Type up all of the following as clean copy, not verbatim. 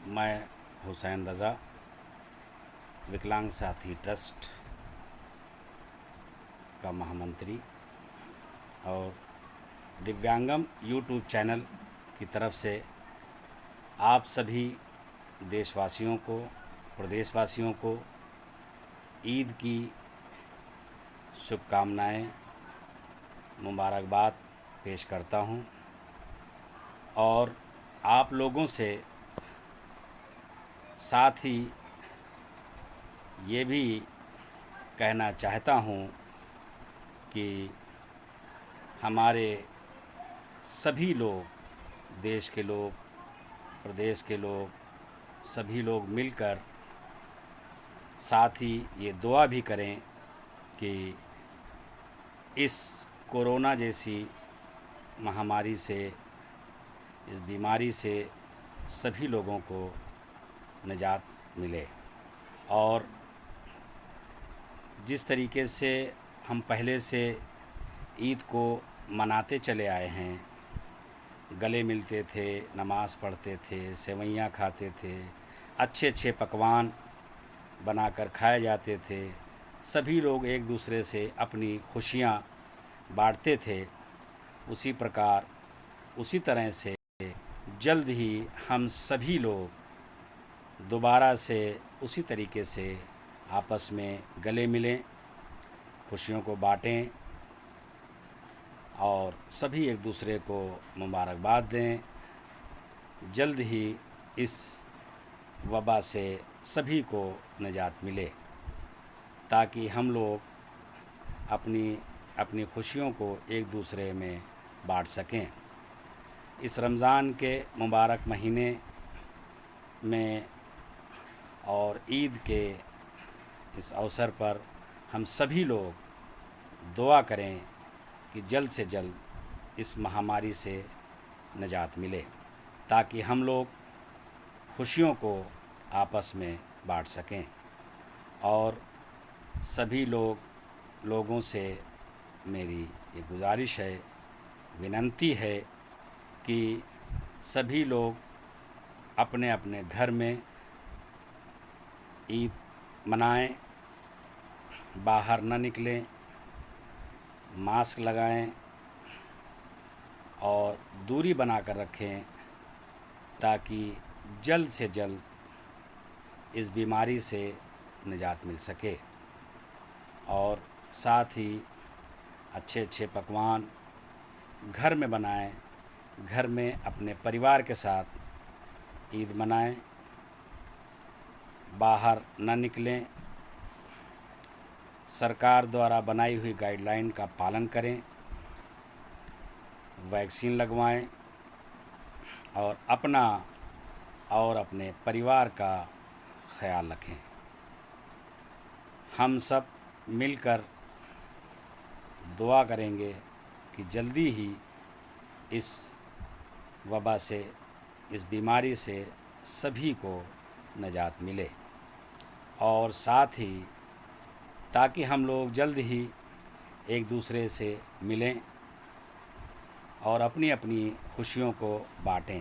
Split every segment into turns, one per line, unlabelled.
میں حسین رضا وکلانگ ساتھی ٹرسٹ کا مہامنتری اور دویانگم یوٹیوب چینل کی طرف سے آپ سبھی دیش واسیوں کو پردیش واسیوں کو عید کی شبھ کامنائیں مبارکباد پیش کرتا ہوں اور آپ لوگوں سے ساتھ ہی یہ بھی کہنا چاہتا ہوں کہ ہمارے سبھی لوگ دیش کے لوگ پردیش کے لوگ سبھی لوگ مل کر ساتھ ہی یہ دعا بھی کریں کہ اس کورونا جیسی مہاماری سے اس بیماری سے سبھی لوگوں کو نجات ملے اور جس طریقے سے ہم پہلے سے عید کو مناتے چلے آئے ہیں، گلے ملتے تھے، نماز پڑھتے تھے، سیوئیاں کھاتے تھے، اچھے اچھے پکوان بنا کر کھائے جاتے تھے، سبھی لوگ ایک دوسرے سے اپنی خوشیاں بانٹتے تھے، اسی طرح سے جلد ہی ہم سبھی لوگ دوبارہ سے اسی طریقے سے آپس میں گلے ملیں، خوشیوں کو بانٹیں اور سبھی ایک دوسرے کو مبارکباد دیں۔ جلد ہی اس وبا سے سبھی کو نجات ملے تاکہ ہم لوگ اپنی خوشیوں کو ایک دوسرے میں بانٹ سکیں۔ اس رمضان کے مبارک مہینے میں اور عید کے اس اوسر پر ہم سبھی لوگ دعا کریں کہ جلد سے جلد اس مہاماری سے نجات ملے تاکہ ہم لوگ خوشیوں کو آپس میں بانٹ سکیں اور سبھی لوگوں سے میری یہ گزارش ہے، وننتی ہے کہ سبھی لوگ اپنے اپنے گھر میں عید منائیں، باہر نہ نکلیں، ماسک لگائیں اور دوری بنا کر رکھیں تاکہ جلد سے جلد اس بیماری سے نجات مل سکے اور ساتھ ہی اچھے اچھے پکوان گھر میں بنائیں، گھر میں اپنے پریوار کے ساتھ عید منائیں، باہر نہ نکلیں، سرکار دوارا بنائی ہوئی گائیڈ لائن کا پالن کریں، ویکسین لگوائیں اور اپنا اور اپنے پریوار کا خیال رکھیں۔ ہم سب مل کر دعا کریں گے کہ جلدی ہی اس وبا سے، اس بیماری سے سبھی کو نجات ملے اور ساتھ ہی تاکہ ہم لوگ جلد ہی ایک دوسرے سے ملیں اور اپنی اپنی خوشیوں کو بانٹیں۔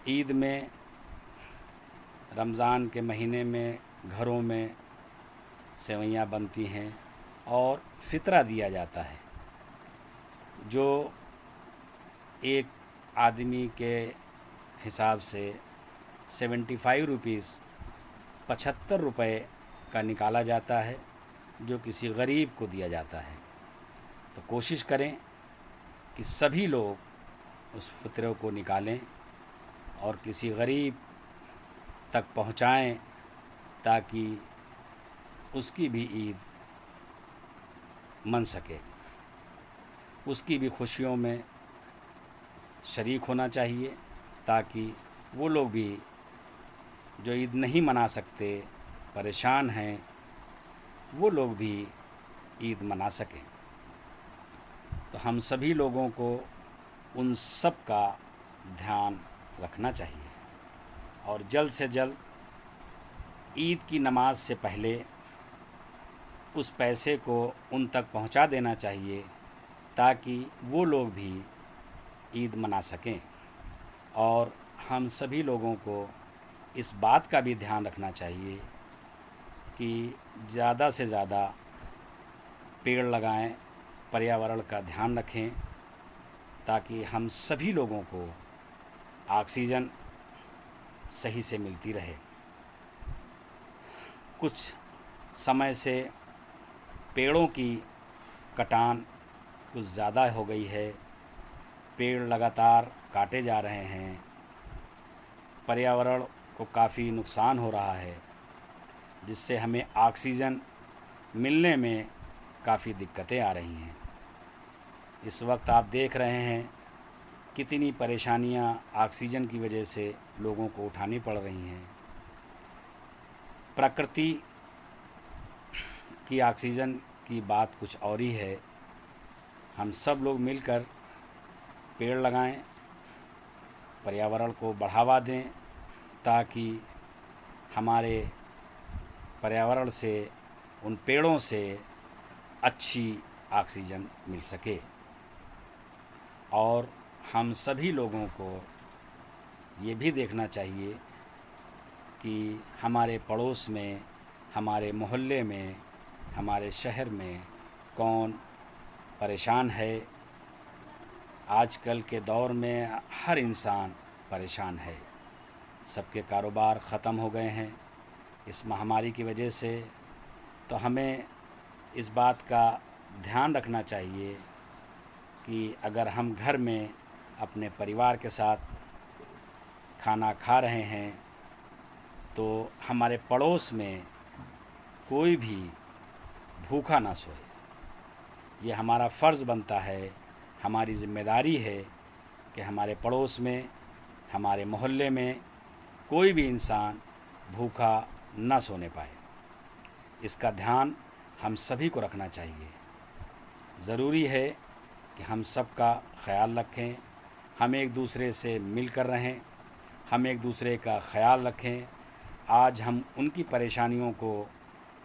عید میں، رمضان کے مہینے میں گھروں میں سیوئیاں بنتی ہیں اور فطرہ دیا جاتا ہے جو ایک آدمی کے حساب سے 75 روپیز 75 روپے کا نکالا جاتا ہے جو کسی غریب کو دیا جاتا ہے۔ تو کوشش کریں کہ سبھی لوگ اس فطرے کو نکالیں اور کسی غریب تک پہنچائیں تاکہ اس کی بھی عید من سکے، اس کی بھی خوشیوں میں شریک ہونا چاہیے تاکہ وہ لوگ بھی جو عید نہیں منا سکتے، پریشان ہیں، وہ لوگ بھی عید منا سکیں۔ تو ہم سبھی لوگوں کو ان سب کا دھیان رکھنا چاہیے اور جلد سے جلد عید کی نماز سے پہلے اس پیسے کو ان تک پہنچا دینا چاہیے تاکہ وہ لوگ بھی عید منا سکیں اور ہم سبھی لوگوں کو اس بات کا بھی دھیان رکھنا چاہیے کہ زیادہ سے زیادہ پیڑ لگائیں، پریاورن کا دھیان رکھیں، تاکہ ہم سبھی لوگوں کو آکسیجن صحیح سے ملتی رہے۔ کچھ سمے سے پیڑوں کی کٹان کچھ زیادہ ہو گئی ہے، پیڑ لگاتار کاٹے جا رہے ہیں، پریاورن کو کافی نقصان ہو رہا ہے، جس سے ہمیں آکسیجن ملنے میں کافی دقتیں آ رہی ہیں۔ اس وقت آپ دیکھ رہے ہیں کتنی پریشانیاں آکسیجن کی وجہ سے لوگوں کو اٹھانی پڑ رہی ہیں۔ پرکرتی کی آکسیجن کی بات کچھ اور ہی ہے۔ ہم سب لوگ مل کر پیڑ لگائیں، پریاورن کو بڑھاوا دیں، تاکہ ہمارے پریاورن سے، ان پیڑوں سے اچھی آکسیجن مل سکے۔ اور ہم سبھی لوگوں کو یہ بھی دیکھنا چاہیے کہ ہمارے پڑوس میں، ہمارے محلے میں، ہمارے شہر میں کون پریشان ہے۔ آج کل کے دور میں ہر انسان پریشان ہے، سب کے کاروبار ختم ہو گئے ہیں اس مہاماری کی وجہ سے۔ تو ہمیں اس بات کا دھیان رکھنا چاہیے کہ اگر ہم گھر میں اپنے پریوار کے ساتھ کھانا کھا رہے ہیں تو ہمارے پڑوس میں کوئی بھی بھوکا نہ سوئے۔ یہ ہمارا فرض بنتا ہے، ہماری ذمہ داری ہے کہ ہمارے پڑوس میں، ہمارے محلے میں کوئی بھی انسان بھوکا نہ سونے پائے۔ اس کا دھیان ہم سبھی کو رکھنا چاہیے۔ ضروری ہے کہ ہم سب کا خیال رکھیں، ہم ایک دوسرے سے مل کر رہیں، ہم ایک دوسرے کا خیال رکھیں۔ آج ہم ان کی پریشانیوں کو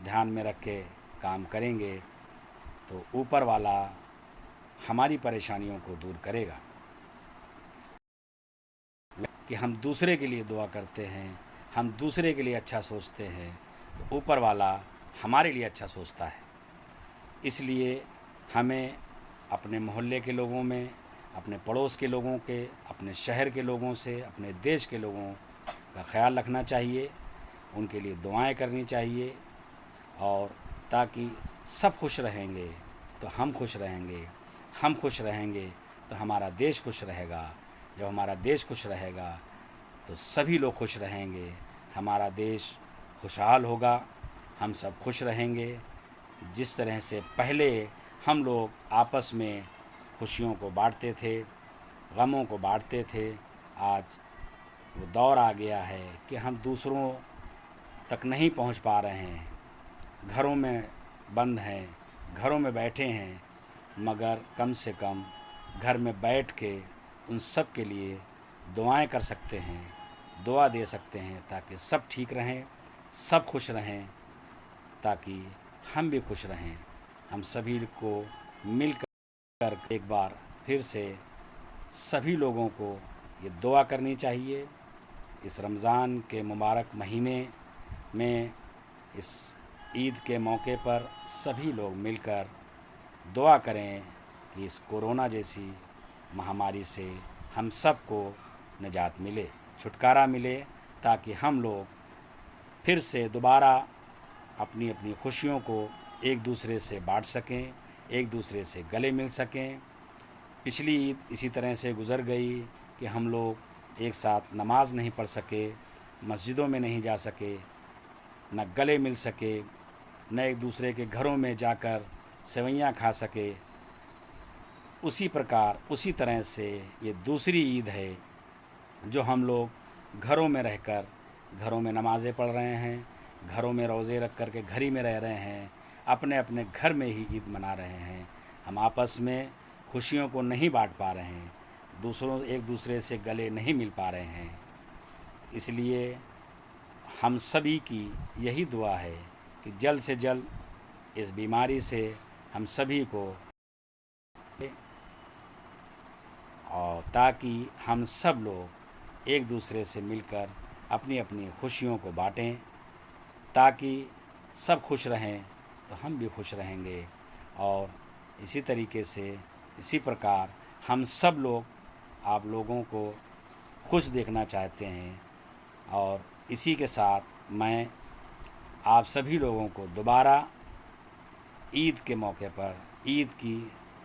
دھیان میں رکھ کے کام کریں گے تو اوپر والا ہماری پریشانیوں کو دور کرے گا۔ کہ ہم دوسرے کے لیے دعا کرتے ہیں، ہم دوسرے کے لیے اچھا سوچتے ہیں تو اوپر والا ہمارے لیے اچھا سوچتا ہے۔ اس لیے ہمیں اپنے محلے کے لوگوں میں، اپنے پڑوس کے لوگوں کے، اپنے شہر کے لوگوں سے، اپنے دیش کے لوگوں کا خیال رکھنا چاہیے، ان کے لیے دعائیں کرنی چاہیے، اور تاکہ سب خوش رہیں گے تو ہم خوش رہیں گے، ہم خوش رہیں گے تو ہمارا دیش خوش رہے گا، جب ہمارا دیش خوش رہے گا تو سبھی لوگ خوش رہیں گے، ہمارا دیش خوشحال ہوگا، ہم سب خوش رہیں گے۔ جس طرح سے پہلے ہم لوگ آپس میں خوشیوں کو بانٹتے تھے، غموں کو بانٹتے تھے، آج وہ دور آ گیا ہے کہ ہم دوسروں تک نہیں پہنچ پا رہے ہیں، گھروں میں بند ہیں، گھروں میں بیٹھے ہیں، مگر کم سے کم گھر میں بیٹھ کے ان سب کے لیے دعائیں کر سکتے ہیں، دعا دے سکتے ہیں، تاکہ سب ٹھیک رہیں، سب خوش رہیں، تاکہ ہم بھی خوش رہیں۔ ہم سبھی کو مل کر ایک بار پھر سے سبھی لوگوں کو یہ دعا کرنی چاہیے۔ اس رمضان کے مبارک مہینے میں، اس عید کے موقع پر سبھی لوگ مل کر دعا کریں کہ اس کورونا جیسی مہاماری سے ہم سب کو نجات ملے، چھٹکارا ملے، تاکہ ہم لوگ پھر سے دوبارہ اپنی اپنی خوشیوں کو ایک دوسرے سے بانٹ سکیں، ایک دوسرے سے گلے مل سکیں۔ پچھلی عید اسی طرح سے گزر گئی کہ ہم لوگ ایک ساتھ نماز نہیں پڑھ سکے، مسجدوں میں نہیں جا سکے، نہ گلے مل سکے، نہ ایک دوسرے کے گھروں میں جا کر سوئیاں کھا سکے۔ اسی طرح سے یہ دوسری عید ہے جو ہم لوگ گھروں میں رہ کر، گھروں میں نمازیں پڑھ رہے ہیں، گھروں میں روزے رکھ کر کے گھر ہی میں رہ رہے ہیں، اپنے اپنے گھر میں ہی عید منا رہے ہیں۔ ہم آپس میں خوشیوں کو نہیں بانٹ پا رہے ہیں، ایک دوسرے سے گلے نہیں مل پا رہے ہیں۔ اس لیے ہم سبھی کی یہی دعا ہے کہ جلد سے جلد اس بیماری سے ہم سبھی کو، اور تاکہ ہم سب لوگ ایک دوسرے سے مل کر اپنی اپنی خوشیوں کو بانٹیں، تاکہ سب خوش رہیں تو ہم بھی خوش رہیں گے۔ اور اسی طریقے سے اسی پرکار ہم سب لوگ آپ لوگوں کو خوش دیکھنا چاہتے ہیں، اور اسی کے ساتھ میں آپ سبھی لوگوں کو دوبارہ عید کے موقع پر عید کی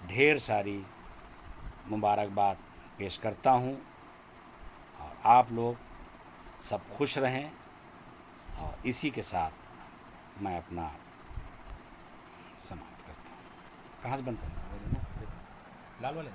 ڈھیر ساری مبارکباد پیش کرتا ہوں، اور آپ لوگ سب خوش رہیں۔ اور اسی کے ساتھ میں اپنا سماپت کرتا ہوں۔ کہاں سے بند کرنا ہے؟ لال والے